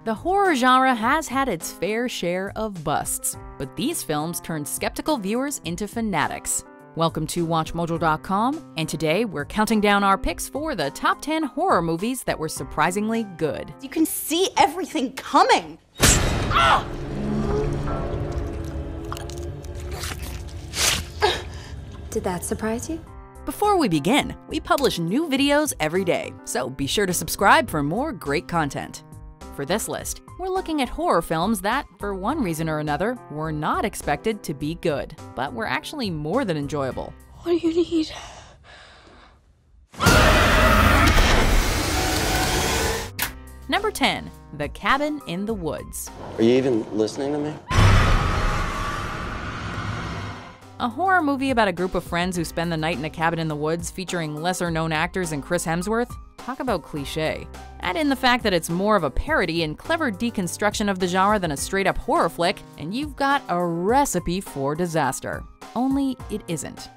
The horror genre has had its fair share of busts, but these films turned skeptical viewers into fanatics. Welcome to WatchMojo.com, and today we're counting down our picks for the top 10 horror movies that were surprisingly good. You can see everything coming! Ah! Did that surprise you? Before we begin, we publish new videos every day, so be sure to subscribe for more great content. For this list, we're looking at horror films that, for one reason or another, were not expected to be good, but were actually more than enjoyable. What do you need? Number 10. The Cabin in the Woods. Are you even listening to me? A horror movie about a group of friends who spend the night in a cabin in the woods featuring lesser-known actors and Chris Hemsworth? Talk about cliché. Add in the fact that it's more of a parody and clever deconstruction of the genre than a straight-up horror flick, and you've got a recipe for disaster. Only it isn't.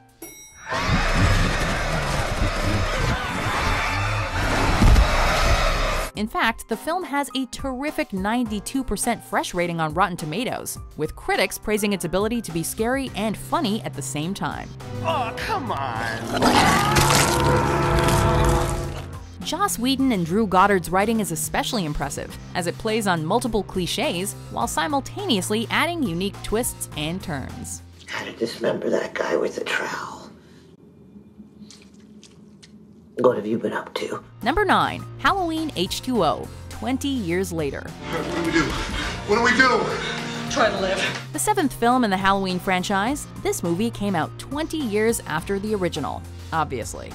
In fact, the film has a terrific 92% fresh rating on Rotten Tomatoes, with critics praising its ability to be scary and funny at the same time. Oh, come on! Joss Whedon and Drew Goddard's writing is especially impressive, as it plays on multiple cliches while simultaneously adding unique twists and turns. How to dismember that guy with the trowel. What have you been up to? Number 9. Halloween H2O, 20 years later. What do we do? What do we do? Try to live. The 7th film in the Halloween franchise, this movie came out 20 years after the original, obviously.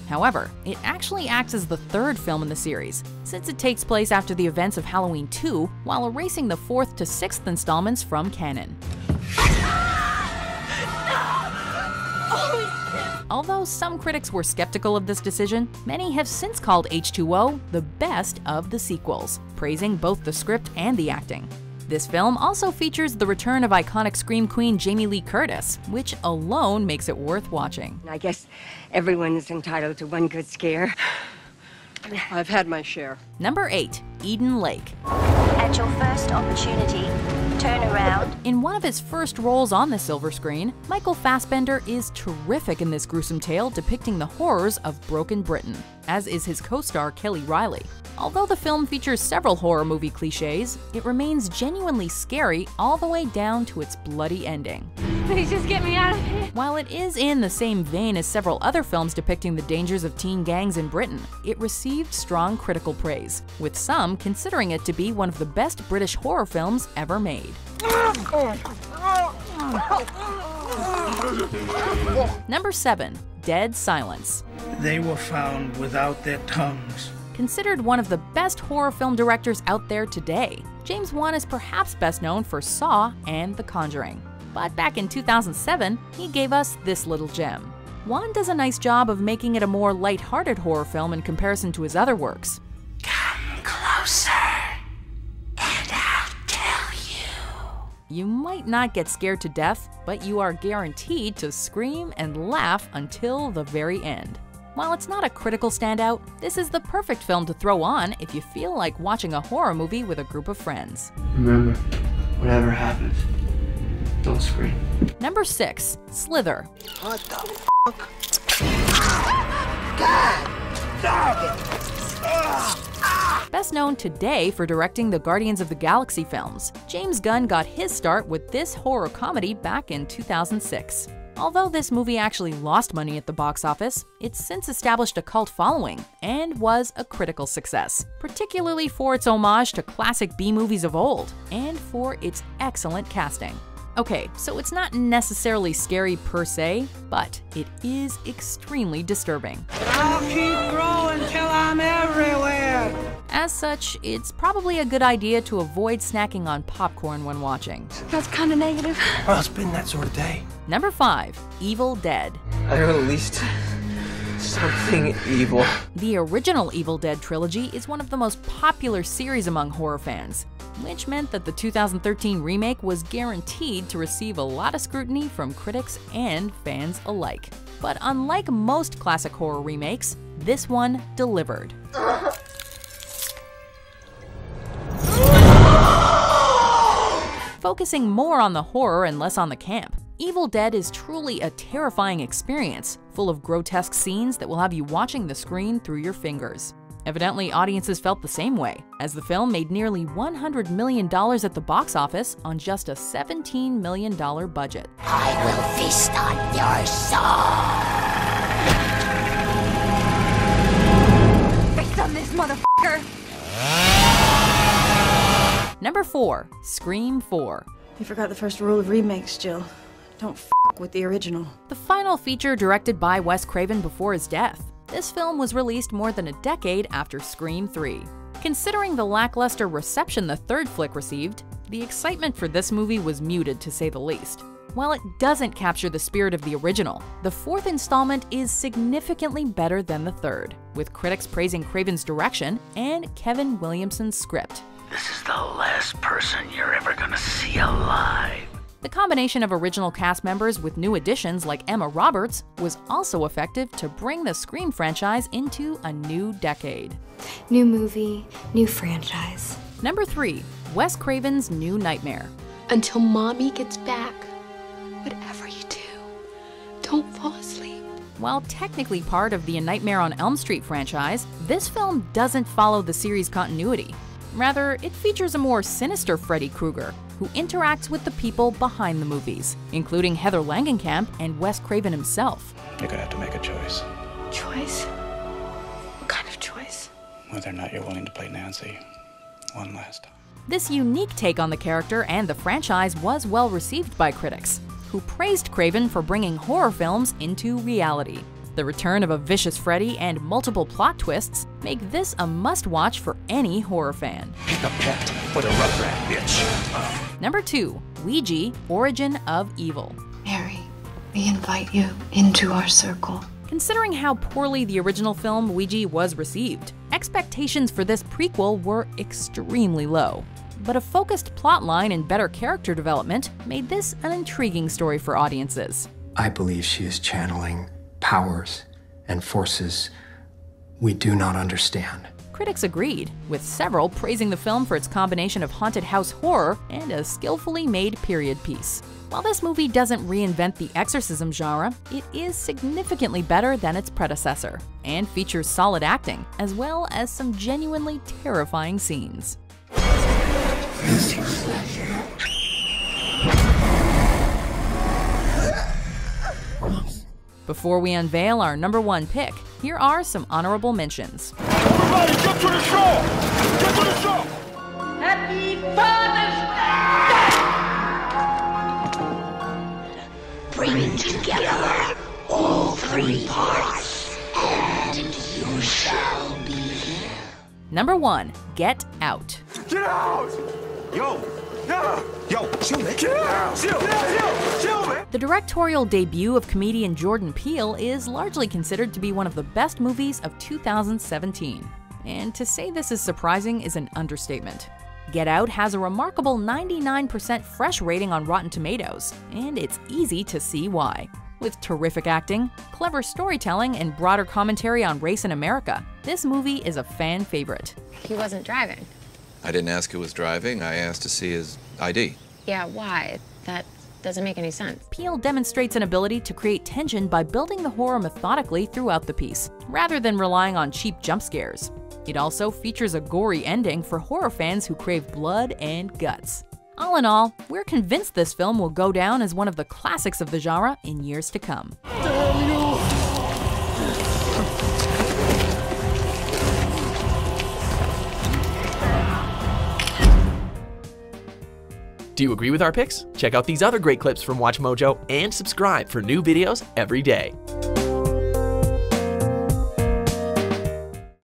However, it actually acts as the 3rd film in the series, since it takes place after the events of Halloween 2 while erasing the 4th to 6th installments from canon. Although some critics were skeptical of this decision, many have since called H2O the best of the sequels, praising both the script and the acting. This film also features the return of iconic Scream Queen Jamie Lee Curtis, which alone makes it worth watching. I guess everyone's entitled to one good scare. I've had my share. Number 8. Eden Lake. At your first opportunity, turn around. In one of his first roles on the silver screen, Michael Fassbender is terrific in this gruesome tale depicting the horrors of broken Britain, as is his co-star Kelly Riley. Although the film features several horror movie cliches, it remains genuinely scary all the way down to its bloody ending. Please just get me out of here. While it is in the same vein as several other films depicting the dangers of teen gangs in Britain, it received strong critical praise, with some considering it to be one of the best British horror films ever made. Number 7. Dead Silence. They were found without their tongues. Considered one of the best horror film directors out there today, James Wan is perhaps best known for Saw and The Conjuring. But back in 2007, he gave us this little gem. Wan does a nice job of making it a more light-hearted horror film in comparison to his other works. Come closer, and I'll tell you. You might not get scared to death, but you are guaranteed to scream and laugh until the very end. While it's not a critical standout, this is the perfect film to throw on if you feel like watching a horror movie with a group of friends. Remember, whatever happens, don't scream. Number 6. Slither. What the fuck? God! Best known today for directing the Guardians of the Galaxy films, James Gunn got his start with this horror comedy back in 2006. Although this movie actually lost money at the box office, it's since established a cult following and was a critical success, particularly for its homage to classic B-movies of old and for its excellent casting. Okay, so it's not necessarily scary per se, but it is extremely disturbing. I'll keep growing till I'm everywhere. As such, it's probably a good idea to avoid snacking on popcorn when watching. That's kind of negative. Well, it's been that sort of day. Number 5. Evil Dead. I know at least something evil. The original Evil Dead trilogy is one of the most popular series among horror fans, which meant that the 2013 remake was guaranteed to receive a lot of scrutiny from critics and fans alike. But unlike most classic horror remakes, this one delivered. focusing more on the horror and less on the camp. Evil Dead is truly a terrifying experience, full of grotesque scenes that will have you watching the screen through your fingers. Evidently, audiences felt the same way, as the film made nearly $100 million at the box office on just a $17 million budget. I will feast on your soul! Feast on this motherfucker! Number 4. Scream 4. You forgot the first rule of remakes, Jill. Don't f with the original. The final feature directed by Wes Craven before his death. This film was released more than a decade after Scream 3. Considering the lackluster reception the third flick received, the excitement for this movie was muted to say the least. While it doesn't capture the spirit of the original, the fourth installment is significantly better than the third, with critics praising Craven's direction and Kevin Williamson's script. This is the last person you're ever gonna see alive. The combination of original cast members with new additions like Emma Roberts was also effective to bring the Scream franchise into a new decade. New movie, new franchise. Number 3. Wes Craven's New Nightmare. Until Mommy gets back, whatever you do, don't fall asleep. While technically part of the A Nightmare on Elm Street franchise, this film doesn't follow the series' continuity. Rather, it features a more sinister Freddy Krueger, who interacts with the people behind the movies, including Heather Langenkamp and Wes Craven himself. You're gonna have to make a choice. Choice? What kind of choice? Whether or not you're willing to play Nancy one last time. This unique take on the character and the franchise was well received by critics, who praised Craven for bringing horror films into reality. The return of a vicious Freddy and multiple plot twists make this a must-watch for any horror fan. Pick a pet with a rough rat, bitch. Number 2. Ouija, Origin of Evil. Mary, we invite you into our circle. Considering how poorly the original film Ouija was received, expectations for this prequel were extremely low. But a focused plotline and better character development made this an intriguing story for audiences. I believe she is channeling powers and forces we do not understand. Critics agreed, with several praising the film for its combination of haunted house horror and a skillfully made period piece. While this movie doesn't reinvent the exorcism genre, it is significantly better than its predecessor, and features solid acting, as well as some genuinely terrifying scenes. Before we unveil our number 1 pick, here are some honorable mentions. Everybody, get to the shore! Get to the shore! Happy Father's Day! Bring together all 3 parts, and you shall be here. Number 1. Get Out. Get out! Yo! Yo, chill, man. Get out! Chill, man. The directorial debut of comedian Jordan Peele is largely considered to be one of the best movies of 2017. And to say this is surprising is an understatement. Get Out has a remarkable 99% fresh rating on Rotten Tomatoes, and it's easy to see why. With terrific acting, clever storytelling, and broader commentary on race in America, this movie is a fan favorite. He wasn't driving. I didn't ask who was driving, I asked to see his ID. Yeah, why? That doesn't make any sense. Peele demonstrates an ability to create tension by building the horror methodically throughout the piece, rather than relying on cheap jump scares. It also features a gory ending for horror fans who crave blood and guts. All in all, we're convinced this film will go down as one of the classics of the genre in years to come. Damn you! Do you agree with our picks? Check out these other great clips from WatchMojo and subscribe for new videos every day.